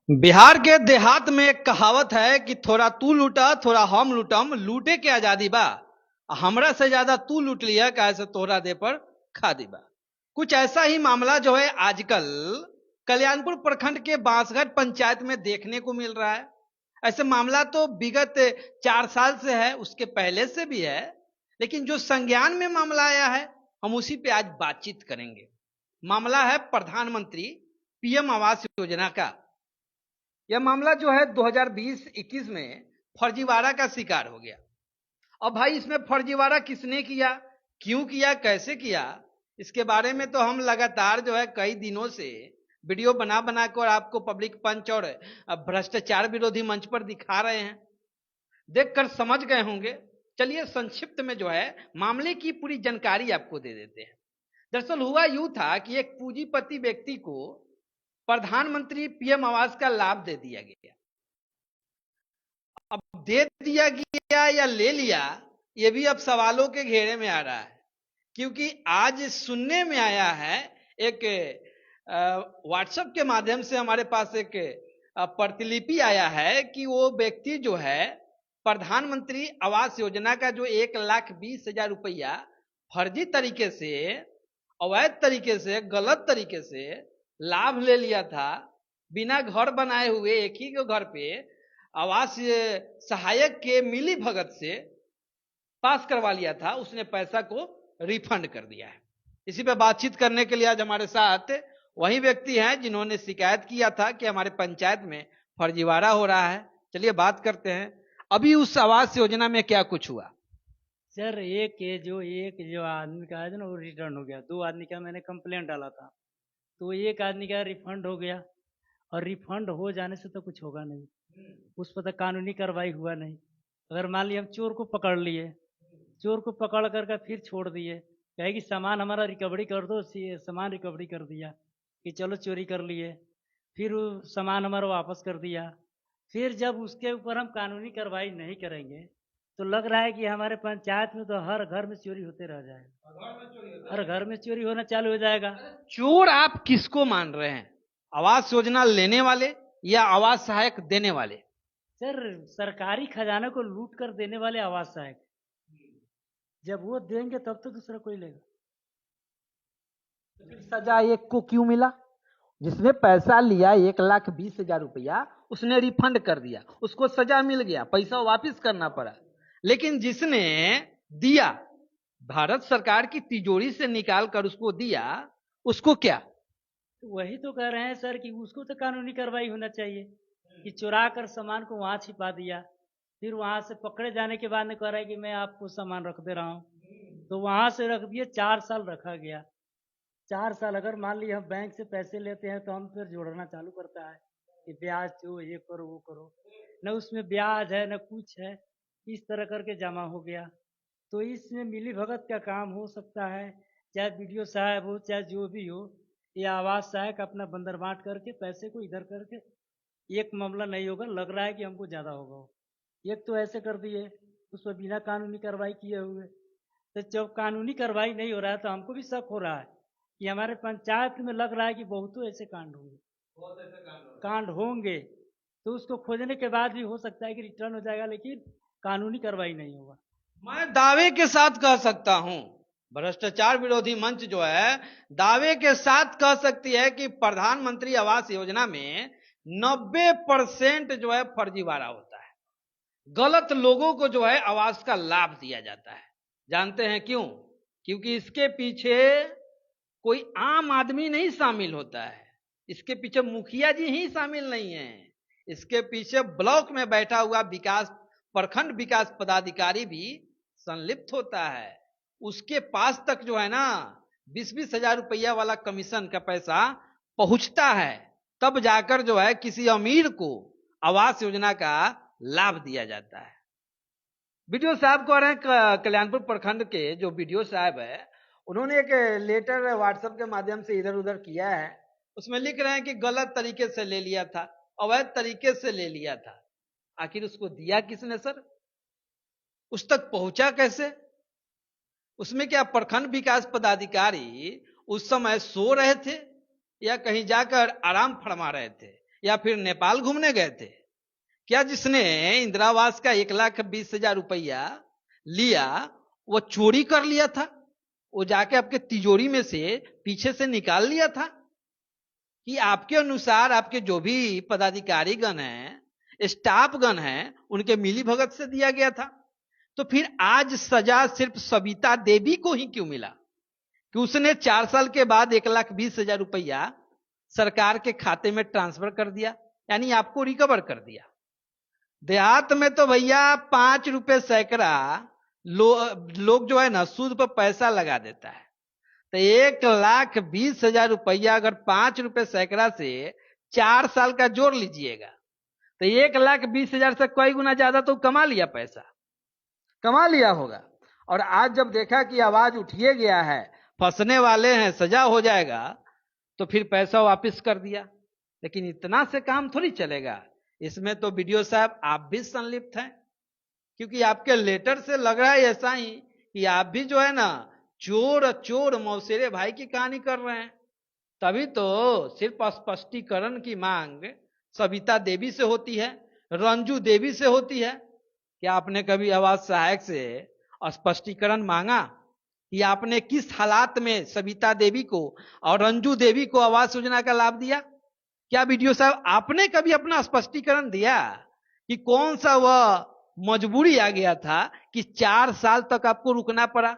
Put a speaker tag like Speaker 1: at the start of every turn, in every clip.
Speaker 1: बिहार के देहात में एक कहावत है कि थोड़ा तू लूटा थोड़ा हम लूटम, लूटे के आजादी बा, हमरा से ज्यादा तू लूट लिया कैसे तोहरा दे पर खा दी बा। कुछ ऐसा ही मामला जो है आजकल कल्याणपुर प्रखंड के बांसघाट पंचायत में देखने को मिल रहा है। ऐसे मामला तो विगत 4 साल से है, उसके पहले से भी है, लेकिन जो संज्ञान में मामला आया है हम उसी पे आज बातचीत करेंगे। मामला है प्रधानमंत्री पीएम आवास योजना का। यह मामला जो है 2020-21 में फर्जीवाड़ा का शिकार हो गया। अब भाई इसमें फर्जीवाड़ा किसने किया, क्यों किया, कैसे किया, इसके बारे में तो हम लगातार जो है कई दिनों से वीडियो बना बना कर आपको पब्लिक पंच और भ्रष्टाचार विरोधी मंच पर दिखा रहे हैं, देखकर समझ गए होंगे। चलिए संक्षिप्त में जो है मामले की पूरी जानकारी आपको दे देते हैं। दरअसल हुआ यूं था कि एक पूंजीपति व्यक्ति को प्रधानमंत्री पीएम आवास का लाभ दे दिया गया। अब दे दिया गया या ले लिया, ये भी अब सवालों के घेरे में आ रहा है, क्योंकि आज सुनने में आया है एक व्हाट्सएप के माध्यम से हमारे पास एक प्रतिलिपि आया है कि वो व्यक्ति जो है प्रधानमंत्री आवास योजना का जो 1,20,000 रुपया फर्जी तरीके से, अवैध तरीके से, गलत तरीके से लाभ ले लिया था। बिना घर बनाए हुए एक ही घर पे आवास सहायक के मिली भगत से पास करवा लिया था, उसने पैसा को रिफंड कर दिया है। इसी पे बातचीत करने के लिए आज हमारे साथ वही व्यक्ति हैं जिन्होंने शिकायत किया था कि हमारे पंचायत में फर्जीवाड़ा हो रहा है। चलिए बात करते हैं, अभी उस आवास योजना में क्या कुछ हुआ।
Speaker 2: सर एक जो आदमी का है ना वो रिटर्न हो गया। 2 आदमी का मैंने कंप्लेंट डाला था, तो एक आदमी का रिफंड हो गया। और रिफंड हो जाने से तो कुछ होगा नहीं, उस पर तो कानूनी कार्रवाई हुआ नहीं। अगर मान लिया हम चोर को पकड़ लिए, चोर को पकड़ कर फिर छोड़ दिए, कहे कि सामान हमारा रिकवरी कर दो, सामान रिकवरी कर दिया कि चलो चोरी कर लिए, फिर वो सामान हमारा वापस कर दिया। फिर जब उसके ऊपर हम कानूनी कार्रवाई नहीं करेंगे तो लग रहा है कि हमारे पंचायत में तो हर घर में चोरी होते रह जाएगा, हर घर में चोरी होना चालू हो जाएगा।
Speaker 1: चोर आप किसको मान रहे हैं, आवास योजना लेने वाले या आवास सहायक देने वाले?
Speaker 2: सर सरकारी खजाने को लूट कर देने वाले आवास सहायक, जब वो देंगे तब तो दूसरा कोई लेगा।
Speaker 1: सजा एक को क्यों मिला? जिसने पैसा लिया 1,20,000 रुपया उसने रिफंड कर दिया, उसको सजा मिल गया, पैसा वापस करना पड़ा। लेकिन जिसने दिया, भारत सरकार की तिजोरी से निकाल कर उसको दिया, उसको क्या?
Speaker 2: वही तो कह रहे हैं सर कि उसको तो कानूनी कार्रवाई होना चाहिए कि चुरा कर सामान को वहां छिपा दिया, फिर वहां से पकड़े जाने के बाद में कह रहा है कि मैं आपको सामान रख दे रहा हूँ, तो वहां से रख दिए। 4 साल रखा गया। 4 साल अगर मान ली हम बैंक से पैसे लेते हैं तो हम फिर जोड़ना चालू करता है कि ब्याज दो, ये करो वो करो, न उसमें ब्याज है न कुछ है, इस तरह करके जमा हो गया। तो इसमें मिली भगत का काम हो सकता है, चाहे बीडीओ साहब हो चाहे जो भी हो, ये आवास सहायक अपना बंदर बांट करके पैसे को इधर करके एक मामला नहीं होगा, लग रहा है कि हमको ज़्यादा होगा। एक तो ऐसे कर दिए उस पर बिना कानूनी कार्रवाई किए हुए, तो जब कानूनी कार्रवाई नहीं हो रहा है तो हमको भी शक हो रहा है कि हमारे पंचायत में लग रहा है कि बहुतों ऐसे कांड होंगे, कांड होंगे। तो उसको खोजने के बाद भी हो सकता है कि रिटर्न हो जाएगा, लेकिन कानूनी कार्रवाई नहीं होगा।
Speaker 1: मैं दावे के साथ कह सकता हूं, भ्रष्टाचार विरोधी मंच जो है दावे के साथ कह सकती है कि प्रधानमंत्री आवास योजना में 90% जो है फर्जीवाड़ा होता है, गलत लोगों को जो है आवास का लाभ दिया जाता है। जानते हैं क्यों? क्योंकि इसके पीछे कोई आम आदमी नहीं शामिल होता है, इसके पीछे मुखिया जी ही शामिल नहीं है, इसके पीछे ब्लॉक में बैठा हुआ विकास, प्रखंड विकास पदाधिकारी भी संलिप्त होता है। उसके पास तक जो है ना 20-20 हजार रुपया वाला कमीशन का पैसा पहुंचता है, तब जाकर जो है किसी अमीर को आवास योजना का लाभ दिया जाता है। बीडीओ साहब कह रहे हैं, कल्याणपुर प्रखंड के जो बीडीओ साहब है, उन्होंने एक लेटर व्हाट्सएप के माध्यम से इधर उधर किया है, उसमें लिख रहे हैं कि गलत तरीके से ले लिया था, अवैध तरीके से ले लिया था। आखिर उसको दिया किसने सर? उस तक पहुंचा कैसे? उसमें क्या प्रखंड विकास पदाधिकारी उस समय सो रहे थे या कहीं जाकर आराम फरमा रहे थे, या फिर नेपाल घूमने गए थे? क्या जिसने इंदिरा आवास का 1,20,000 रुपया लिया वो चोरी कर लिया था? वो जाके आपके तिजोरी में से पीछे से निकाल लिया था? कि आपके अनुसार आपके जो भी पदाधिकारी गण हैं, स्टाफ गण हैं, उनके मिली भगत से दिया गया था? तो फिर आज सजा सिर्फ सविता देवी को ही क्यों मिला कि उसने 4 साल के बाद 1,20,000 रुपया सरकार के खाते में ट्रांसफर कर दिया, यानी आपको रिकवर कर दिया? देहात में तो भैया 5 रुपए सैकड़ा लोग जो है ना सूद पर पैसा लगा देता है। तो 1,20,000 रुपया अगर 5 रुपए सैकड़ा से 4 साल का जोड़ लीजिएगा तो 1,20,000 से कई गुना ज्यादा तो कमा लिया, पैसा कमा लिया होगा। और आज जब देखा कि आवाज उठिए गया है, फंसने वाले हैं, सजा हो जाएगा, तो फिर पैसा वापस कर दिया। लेकिन इतना से काम थोड़ी चलेगा। इसमें तो बीडीओ साहब आप भी संलिप्त हैं, क्योंकि आपके लेटर से लग रहा है ऐसा ही कि आप भी जो है ना चोर चोर मौसेरे भाई की कहानी कर रहे हैं। तभी तो सिर्फ स्पष्टीकरण की मांग सविता देवी से होती है, रंजू देवी से होती है। क्या आपने कभी आवास सहायक से स्पष्टीकरण मांगा कि आपने किस हालात में सविता देवी को और रंजू देवी को आवास योजना का लाभ दिया? क्या वीडियो साहब आपने कभी अपना स्पष्टीकरण दिया कि कौन सा वह मजबूरी आ गया था कि 4 साल तक आपको रुकना पड़ा,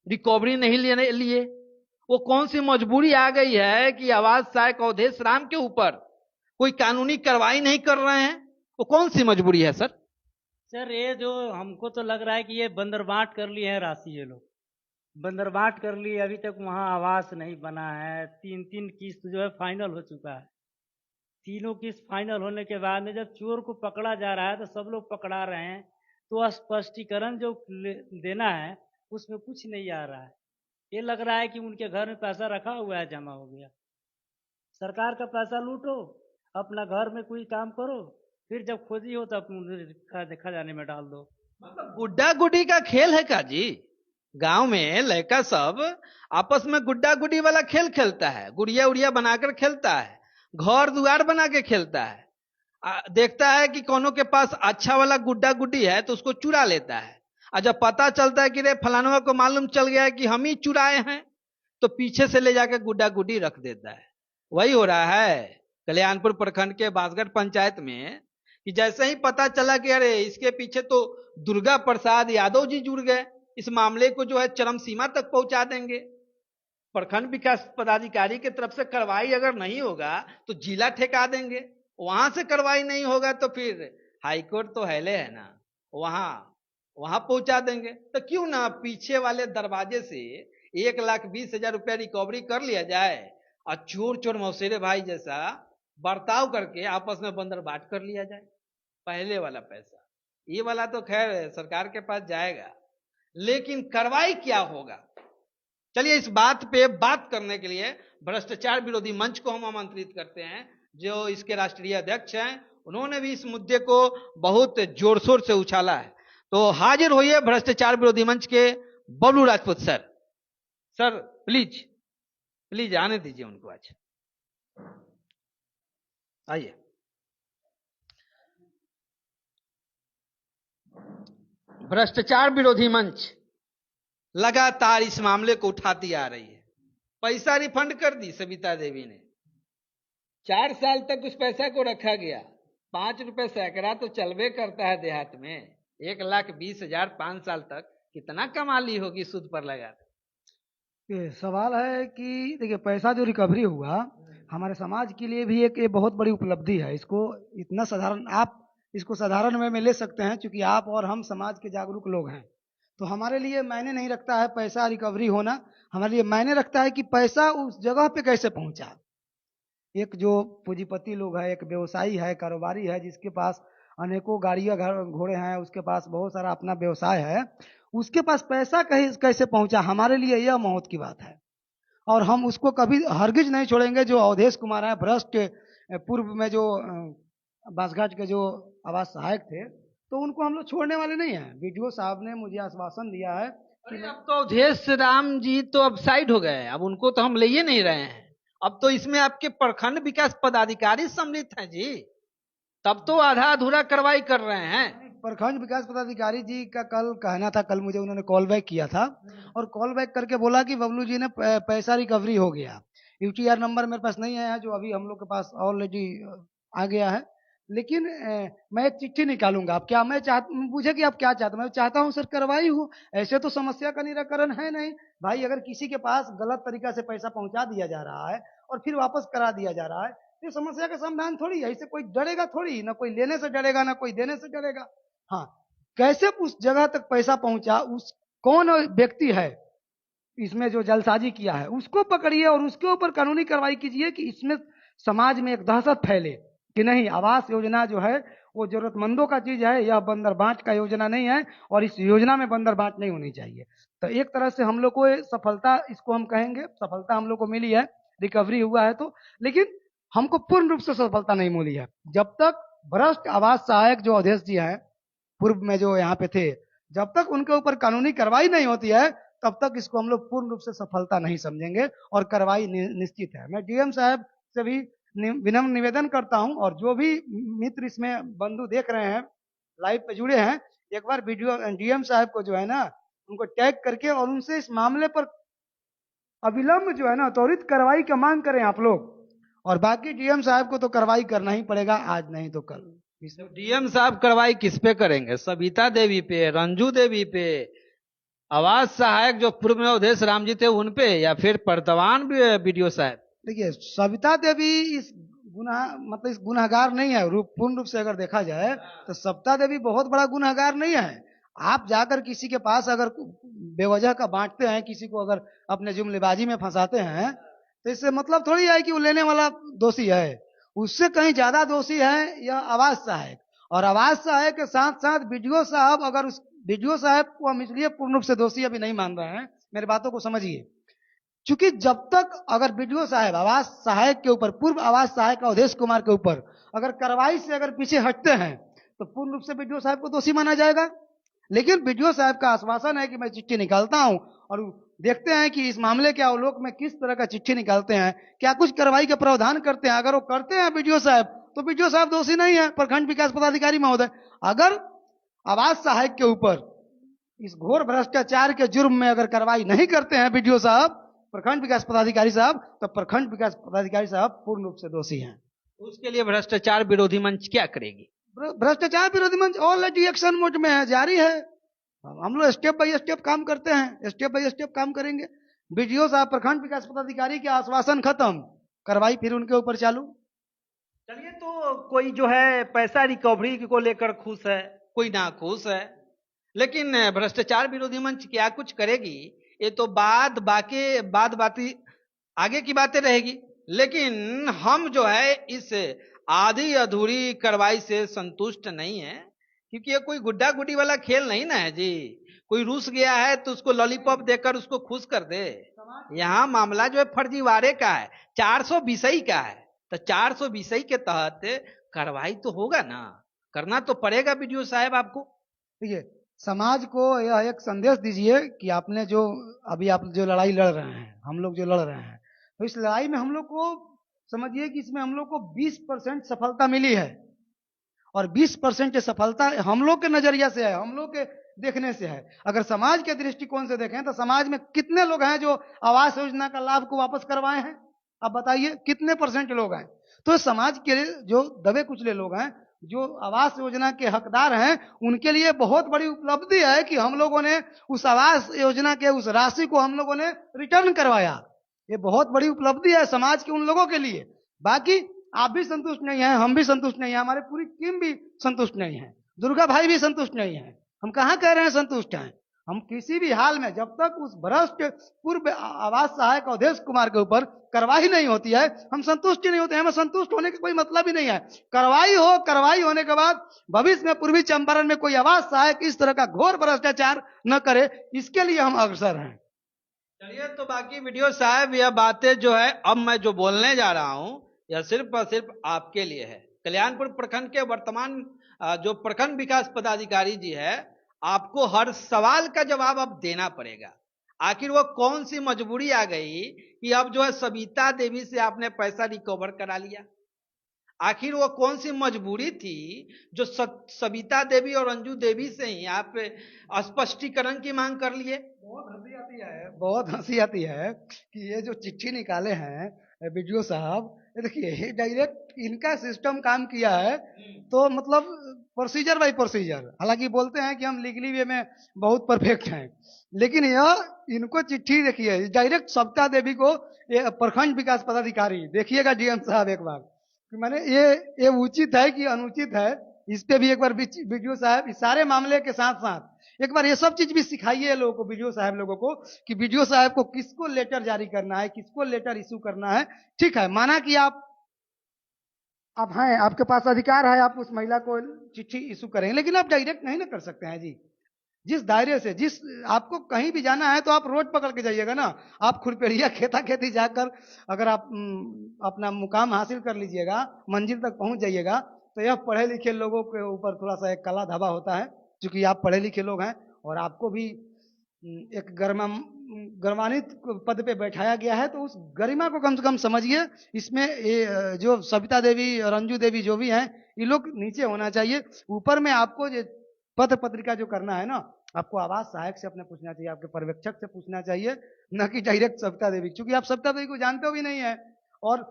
Speaker 1: रिकवरी नहीं लेने लिए? वो कौन सी मजबूरी आ गई है कि आवास सहायक अवधेश राम के ऊपर कोई कानूनी कार्रवाई नहीं कर रहे हैं? वो कौन सी मजबूरी है सर?
Speaker 2: सर ये जो हमको तो लग रहा है कि ये बंदरबाट कर लिए हैं राशि, ये लोग बंदरबाट कर लिए। अभी तक वहाँ आवास नहीं बना है। 3 किस्त जो है फाइनल हो चुका है। तीनों किस्त फाइनल होने के बाद में जब चोर को पकड़ा जा रहा है तो सब लोग पकड़ा रहे हैं, तो स्पष्टीकरण जो देना है उसमें कुछ नहीं आ रहा है। ये लग रहा है कि उनके घर में पैसा रखा हुआ है, जमा हो गया। सरकार का पैसा लूटो, अपना घर में कोई काम करो, फिर जब खोजी हो तब खजाने में डाल दो।
Speaker 1: मतलब गुड्डा गुड्डी का खेल है का जी? गांव में लड़का सब आपस में गुड्डा गुड्डी वाला खेल खेलता है, गुड़िया उड़िया बनाकर खेलता है, घर दुआर बना के खेलता है। देखता है कि कोनो के पास अच्छा वाला गुड्डा गुड्डी है तो उसको चुरा लेता है। और जब पता चलता है कि रे फलानवा को मालूम चल गया है कि हम ही चुराए हैं, तो पीछे से ले जाकर गुड्डा गुड्डी रख देता है। वही हो रहा है कल्याणपुर प्रखंड के बासगढ़ पंचायत में कि जैसे ही पता चला कि अरे इसके पीछे तो दुर्गा प्रसाद यादव जी जुड़ गए, इस मामले को जो है चरम सीमा तक पहुंचा देंगे। प्रखंड विकास पदाधिकारी की तरफ से कार्रवाई अगर नहीं होगा तो जिला ठेका देंगे, वहां से कार्रवाई नहीं होगा तो फिर हाईकोर्ट तो हेले है ना, वहां पहुंचा देंगे। तो क्यों ना पीछे वाले दरवाजे से 1,20,000 रुपया रिकवरी कर लिया जाए और चोर चोर मौसेरे भाई जैसा बर्ताव करके आपस में बंदरबाट कर लिया जाए। पहले वाला पैसा, ये वाला तो खैर सरकार के पास जाएगा, लेकिन कार्रवाई क्या होगा? चलिए इस बात पे बात करने के लिए भ्रष्टाचार विरोधी मंच को हम आमंत्रित करते हैं, जो इसके राष्ट्रीय अध्यक्ष हैं। उन्होंने भी इस मुद्दे को बहुत जोर शोर से उछाला है। तो हाजिर होइए भ्रष्टाचार विरोधी मंच के Bablu Rajput sir. Sir please please आने दीजिए उनको, आज आइए। भ्रष्टाचार विरोधी मंच लगातार इस मामले को उठाती आ रही है। पैसा रिफंड कर दी सविता देवी ने, 4 साल तक उस पैसा को रखा गया। 5 रुपए सैकड़ा तो चलवे करता है देहात में। 1,20,000 5 साल तक कितना कमा ली होगी सूद पर लगा।
Speaker 3: सवाल है कि देखिए, पैसा जो रिकवरी हुआ हमारे समाज के लिए भी एक ये बहुत बड़ी उपलब्धि है। इसको इतना साधारण, आप इसको साधारण वे में ले सकते हैं, क्योंकि आप और हम समाज के जागरूक लोग हैं। तो हमारे लिए मायने नहीं रखता है पैसा रिकवरी होना, हमारे लिए मायने रखता है कि पैसा उस जगह पे कैसे पहुंचा। एक जो पूंजीपति लोग है, एक व्यवसायी है, कारोबारी है, जिसके पास अनेकों गाड़ियां घोड़े हैं, उसके पास बहुत सारा अपना व्यवसाय है, उसके पास पैसा कैसे पहुंचा, हमारे लिए यह मौत की बात है। और हम उसको कभी हरगिज नहीं छोड़ेंगे। जो अवधेश कुमार है, भ्रष्ट पूर्व में जो बांसघाट के जो आवास सहायक थे, तो उनको हम लोग छोड़ने वाले नहीं हैं। वीडियो साहब ने मुझे आश्वासन दिया है कि
Speaker 1: अब तो अवधेश राम जी तो अब साइड हो गए, अब उनको तो हम ले ही नहीं रहे हैं। अब तो इसमें आपके प्रखंड विकास पदाधिकारी सम्मिलित हैं जी, तब तो आधा अधूरा कार्रवाई कर रहे हैं।
Speaker 3: प्रखंड विकास पदाधिकारी जी का कल कहना था, कल मुझे उन्होंने कॉल बैक किया था और कॉल बैक करके बोला कि बबलू जी ने पैसा रिकवरी हो गया। यूटीआर नंबर मेरे पास नहीं आया, जो अभी हम लोग के पास ऑलरेडी आ गया है। लेकिन मैं एक चिट्ठी निकालूंगा। आप क्या मैं पूछे कि आप क्या चाहते हैं? मैं चाहता हूं सर कार्रवाई हो। ऐसे तो समस्या का निराकरण है नहीं भाई। अगर किसी के पास गलत तरीका से पैसा पहुंचा दिया जा रहा है और फिर वापस करा दिया जा रहा है, तो समस्या का समाधान थोड़ी है। इससे कोई डरेगा थोड़ी, ना कोई लेने से डरेगा ना कोई देने से डरेगा। हाँ, कैसे उस जगह तक पैसा पहुंचा, उस कौन व्यक्ति है इसमें जो जलसाजी किया है, उसको पकड़िए और उसके ऊपर कानूनी कार्रवाई कीजिए कि इसमें समाज में एक दहशत फैले कि नहीं, आवास योजना जो है वो जरूरतमंदों का चीज है, यह बंदर बांट का योजना नहीं है और इस योजना में बंदर बांट नहीं होनी चाहिए। तो एक तरह से हम लोग को सफलता, इसको हम कहेंगे सफलता हम लोग को मिली है, रिकवरी हुआ है तो। लेकिन हमको पूर्ण रूप से सफलता नहीं मिली है। जब तक भ्रष्ट आवास सहायक जो अध्यक्ष जी हैं पूर्व में जो यहाँ पे थे, जब तक उनके ऊपर कानूनी कार्रवाई नहीं होती है तब तक इसको हम लोग पूर्ण रूप से सफलता नहीं समझेंगे और कार्रवाई निश्चित है। मैं डीएम साहब से भी विनम्र निवेदन करता हूं और जो भी मित्र इसमें बंधु देख रहे हैं, लाइव पे जुड़े हैं, एक बार वीडियो डीएम साहब को जो है ना उनको टैग करके और उनसे इस मामले पर अविलंब जो है ना त्वरित कार्रवाई का मांग करें आप लोग। और बाकी डीएम साहब को तो कार्रवाई करना ही पड़ेगा, आज नहीं तो कल।
Speaker 1: डीएम साहब कार्रवाई किस पे करेंगे? सविता देवी पे, रंजू देवी पे, आवास सहायक जो पूर्व में अध्यक्ष राम जी थे उन पे, या फिर वर्तमान बीडीओ साहब?
Speaker 3: देखिए, सविता देवी इस मतलब इस गुनहगार नहीं है। पूर्ण रूप से अगर देखा जाए तो सविता देवी बहुत बड़ा गुनहगार नहीं है। आप जाकर किसी के पास अगर बेवजह का बांटते हैं, किसी को अगर अपने जुमलेबाजी में फंसाते हैं, तो इससे मतलब थोड़ी है कि वो लेने वाला दोषी है। उससे कहीं ज्यादा दोषी है यह आवास सहायक। और आवास सहायक के साथ साथ बीडीओ साहब, अगर उस बीडीओ साहब को हम इसलिए पूर्ण रूप से दोषी अभी नहीं मान रहे हैं, मेरी बातों को समझिए, क्योंकि जब तक अगर बीडीओ साहब आवास सहायक के ऊपर, पूर्व आवास सहायक अवधेश कुमार के ऊपर अगर कार्रवाई से अगर पीछे हटते हैं तो पूर्ण रूप से बीडीओ साहब को दोषी माना जाएगा। लेकिन बीडीओ साहब का आश्वासन है कि मैं चिट्ठी निकालता हूं और देखते हैं कि इस मामले के अवलोक में किस तरह का चिट्ठी निकालते हैं, क्या कुछ कार्रवाई का प्रावधान करते हैं। अगर वो करते हैं बीडीओ साहब, तो बीडीओ साहब दोषी नहीं है, प्रखंड विकास पदाधिकारी महोदय। अगर आवास सहायक के ऊपर इस घोर भ्रष्टाचार के जुर्म में अगर कार्रवाई नहीं करते हैं बीडीओ साहब, प्रखंड विकास पदाधिकारी साहब, तो प्रखंड विकास पदाधिकारी साहब पूर्ण रूप से दोषी हैं।
Speaker 1: उसके लिए भ्रष्टाचार विरोधी मंच क्या करेगी?
Speaker 3: भ्रष्टाचार विरोधी मंच ऑलरेडी एक्शन मोड में है, जारी है। हम लोग स्टेप बाय स्टेप काम करते हैं, स्टेप बाय स्टेप काम करेंगे। बीडीओ साहब, प्रखंड विकास पदाधिकारी के आश्वासन खत्म, कार्रवाई फिर उनके ऊपर चालू।
Speaker 1: चलिए, तो कोई जो है पैसा रिकवरी को लेकर खुश है, कोई ना खुश है, लेकिन भ्रष्टाचार विरोधी मंच क्या कुछ करेगी ये तो बाकी आगे की बातें रहेगी। लेकिन हम जो है इस आधी अधूरी कार्रवाई से संतुष्ट नहीं है, क्योंकि ये कोई गुड्डा गुड्डी वाला खेल नहीं ना है जी। कोई रूस गया है तो उसको लॉलीपॉप देकर उसको खुश कर दे। यहाँ मामला जो है फर्जीवाड़े का है, 420 का है, तो 420 के तहत कार्रवाई तो होगा ना, करना तो पड़ेगा बीडीओ साहब आपको।
Speaker 3: देखिए, समाज को यह एक संदेश दीजिए कि आपने जो अभी आप जो लड़ाई लड़ रहे हैं, हम लोग जो लड़ रहे हैं, तो इस लड़ाई में हम लोग को समझिए कि इसमें हम लोग को 20% सफलता मिली है। और 20% सफलता हम लोग के नजरिया से है, हम लोग के देखने से है। अगर समाज के दृष्टिकोण से देखें तो समाज में कितने लोग हैं जो आवास योजना का लाभ को वापस करवाए हैं? आप बताइए कितने % लोग हैं? तो समाज के जो दबे कुचले लोग हैं, जो आवास योजना के हकदार हैं, उनके लिए बहुत बड़ी उपलब्धि है कि हम लोगों ने उस आवास योजना के उस राशि को हम लोगों ने रिटर्न करवाया। ये बहुत बड़ी उपलब्धि है समाज के उन लोगों के लिए। बाकी आप भी संतुष्ट नहीं है, हम भी संतुष्ट नहीं है, हमारी पूरी टीम भी संतुष्ट नहीं है, दुर्गा भाई भी संतुष्ट नहीं है। हम कहां कह रहे हैं संतुष्ट हैं? हम किसी भी हाल में जब तक उस भ्रष्ट पूर्व आवास सहायक अवधेश कुमार के ऊपर कार्रवाई नहीं होती है, हम संतुष्ट नहीं होते हैं। हमें संतुष्ट होने का कोई मतलब ही नहीं है। कार्रवाई हो, कार्रवाई होने के बाद भविष्य में पूर्वी चंपारण में कोई आवास सहायक इस तरह का घोर भ्रष्टाचार न करे, इसके लिए हम अग्रसर हैं।
Speaker 1: चलिए, तो बाकी वीडियो साहब यह बातें जो है अब मैं जो बोलने जा रहा हूं यह सिर्फ और सिर्फ आपके लिए है। कल्याणपुर प्रखंड के वर्तमान जो प्रखंड विकास पदाधिकारी जी है, आपको हर सवाल का जवाब अब देना पड़ेगा। आखिर वो कौन सी मजबूरी आ गई कि अब जो है सविता देवी से आपने पैसा रिकवर करा लिया? आखिर वो कौन सी मजबूरी थी जो सविता देवी और अंजू देवी से ही आप स्पष्टीकरण की मांग कर लिए?
Speaker 3: बहुत हंसी आती है कि ये जो चिट्ठी निकाले हैं बीडीओ साहब, ये देखिए डायरेक्ट इनका सिस्टम काम किया है, तो मतलब प्रोसीजर बाय प्रोसीजर। हालांकि बोलते हैं कि हम लीगली वे में बहुत परफेक्ट हैं, लेकिन यह इनको चिट्ठी देखिए डायरेक्ट सविता देवी को, ये प्रखंड विकास पदाधिकारी, देखिएगा डीएम साहब एक बार कि मैंने ये उचित है कि अनुचित है, इस पे भी एक बार बीडीओ साहब इस सारे मामले के साथ साथ एक बार ये सब चीज भी सिखाइए लोगों को, बीडीओ साहब लोगों को, कि बीडीओ साहब को किसको लेटर जारी करना है, किसको लेटर इशू करना है। ठीक है, माना कि आप हैं, आपके पास अधिकार है, आप उस महिला को चिट्ठी इशू करेंगे, लेकिन आप डायरेक्ट नहीं ना कर सकते हैं जी। जिस दायरे से, जिस आपको कहीं भी जाना है तो आप रोड पकड़ के जाइएगा ना। आप खुरपेड़िया खेता खेती जाकर अगर आप अपना मुकाम हासिल कर लीजिएगा, मंजिल तक पहुंच जाइएगा, तो यह पढ़े लिखे लोगों के ऊपर थोड़ा सा एक काला धब्बा होता है, क्योंकि आप पढ़े लिखे लोग हैं और आपको भी एक गर्मान्वित पद पे बैठाया गया है, तो उस गरिमा को कम से कम समझिए। इसमें ये जो सविता देवी और अंजू देवी जो भी हैं, ये लोग नीचे होना चाहिए। ऊपर में आपको जो पत्र पत्रिका जो करना है ना, आपको आवास सहायक से अपने पूछना चाहिए, आपके पर्यवेक्षक से पूछना चाहिए, न कि डायरेक्ट सविता देवी, क्योंकि आप सविता देवी को जानते हो भी नहीं है। और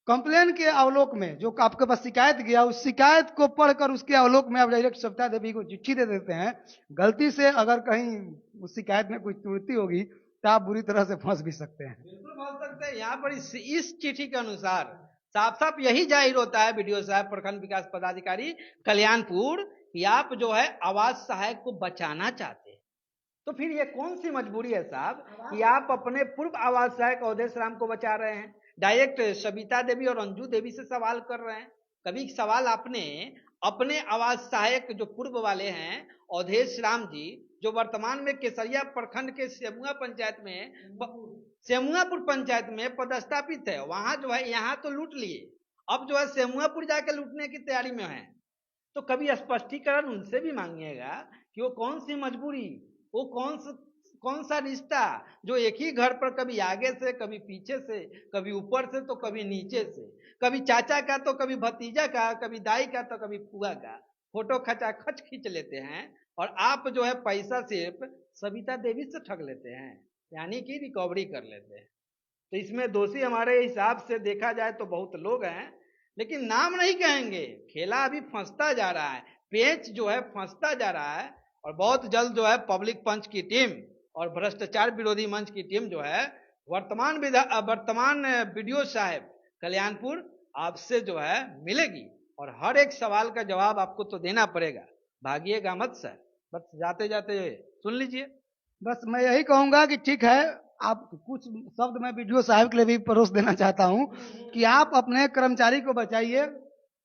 Speaker 3: कंप्लेन के अवलोक में जो आपके पास शिकायत गया, उस शिकायत को पढ़कर उसके अवलोक में आप डायरेक्ट सविता देवी को चिट्ठी दे देते हैं। गलती से अगर कहीं उस शिकायत में कोई त्रुटि होगी तो आप बुरी तरह से फंस भी सकते हैं।
Speaker 1: बिल्कुल फंस सकते हैं। यहाँ पर इस चिट्ठी के अनुसार साफ साफ यही जाहिर होता है बीडीओ साहब, प्रखंड विकास पदाधिकारी कल्याणपुर, कि आप जो है आवास सहायक को बचाना चाहते हैं। तो फिर ये कौन सी मजबूरी है साहब कि आप अपने पूर्व आवास सहायक अवधेश राम को बचा रहे हैं, डायरेक्ट सविता देवी और अंजू देवी से सवाल कर रहे हैं? कभी सवाल आपने अपने आवास सहायक जो पूर्व वाले हैं अवधेश राम जी, जो वर्तमान में केसरिया प्रखंड के सेमुआपुर पंचायत में पदस्थापित है, वहां जो है, यहाँ तो लूट लिए, अब जो है सेमुआपुर जाके लूटने की तैयारी में है, तो कभी स्पष्टीकरण उनसे भी मांगिएगा कि वो कौन सी मजबूरी, वो कौन सा रिश्ता जो एक ही घर पर कभी आगे से, कभी पीछे से, कभी ऊपर से तो कभी नीचे से, कभी चाचा का तो कभी भतीजा का, कभी दाई का तो कभी फुआ का फोटो खच खींच लेते हैं, और आप जो है पैसा सिर्फ सविता देवी से ठग लेते हैं, यानी कि रिकवरी कर लेते हैं। तो इसमें दोषी हमारे हिसाब से देखा जाए तो बहुत लोग हैं, लेकिन नाम नहीं कहेंगे। खेला अभी फंसता जा रहा है, पेच जो है फंसता जा रहा है, और बहुत जल्द जो है पब्लिक पंच की टीम और भ्रष्टाचार विरोधी मंच की टीम जो है वर्तमान बीडीओ साहब कल्याणपुर आपसे जो है मिलेगी, और हर एक सवाल का जवाब आपको तो देना पड़ेगा। भागिएगा मत सर, बस जाते जाते सुन लीजिए।
Speaker 3: बस मैं यही कहूंगा कि ठीक है, आप कुछ शब्द मैं बीडीओ साहब के लिए भी परोस देना चाहता हूं कि आप अपने कर्मचारी को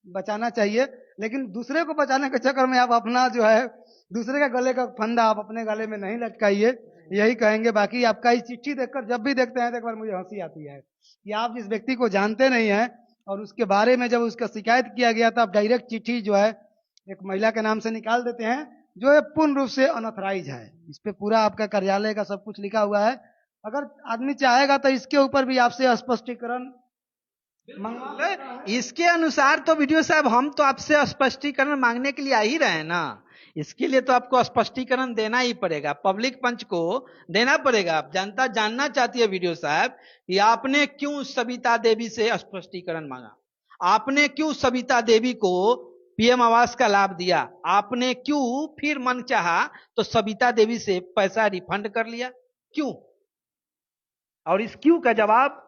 Speaker 3: बचाना चाहिए, लेकिन दूसरे को बचाने के चक्कर में आप अपना जो है दूसरे का गले का फंदा आप अपने गले में नहीं लटकाइए, यही कहेंगे। बाकी आपका इस चिट्ठी देखकर जब भी देखते हैं तो एक बार मुझे हंसी आती है कि आप जिस व्यक्ति को जानते नहीं हैं और उसके बारे में जब उसका शिकायत किया गया था, आप डायरेक्ट चिट्ठी जो है एक महिला के नाम से निकाल देते हैं, जो पूर्ण रूप से अनऑथराइज है। इस पे पूरा आपका कार्यालय का सब कुछ लिखा हुआ है। अगर आदमी चाहेगा तो इसके ऊपर भी आपसे स्पष्टीकरण
Speaker 1: इसके अनुसार तो वीडियो साहब हम तो आपसे स्पष्टीकरण मांगने के लिए आ ही रहे हैं ना, इसके लिए तो आपको स्पष्टीकरण देना ही पड़ेगा, पब्लिक पंच को देना पड़ेगा। जनता जानना चाहती है वीडियो साहब कि आपने क्यों सविता देवी से स्पष्टीकरण मांगा, आपने क्यों सविता देवी को पीएम आवास का लाभ दिया, आपने क्यों फिर मन चाहा तो सविता देवी से पैसा रिफंड कर लिया, क्यों? और इस क्यों का जवाब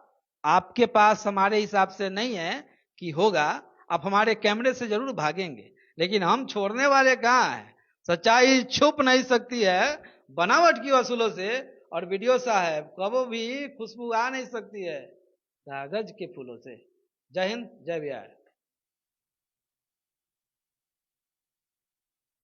Speaker 1: आपके पास हमारे हिसाब से नहीं है कि होगा। आप हमारे कैमरे से जरूर भागेंगे, लेकिन हम छोड़ने वाले कहाँ हैं। सच्चाई छुप नहीं सकती है बनावट की वसूलों से, और वीडियो साहब कभी भी खुशबू आ नहीं सकती है कागज के फूलों से। जय हिंद, जय बिहार।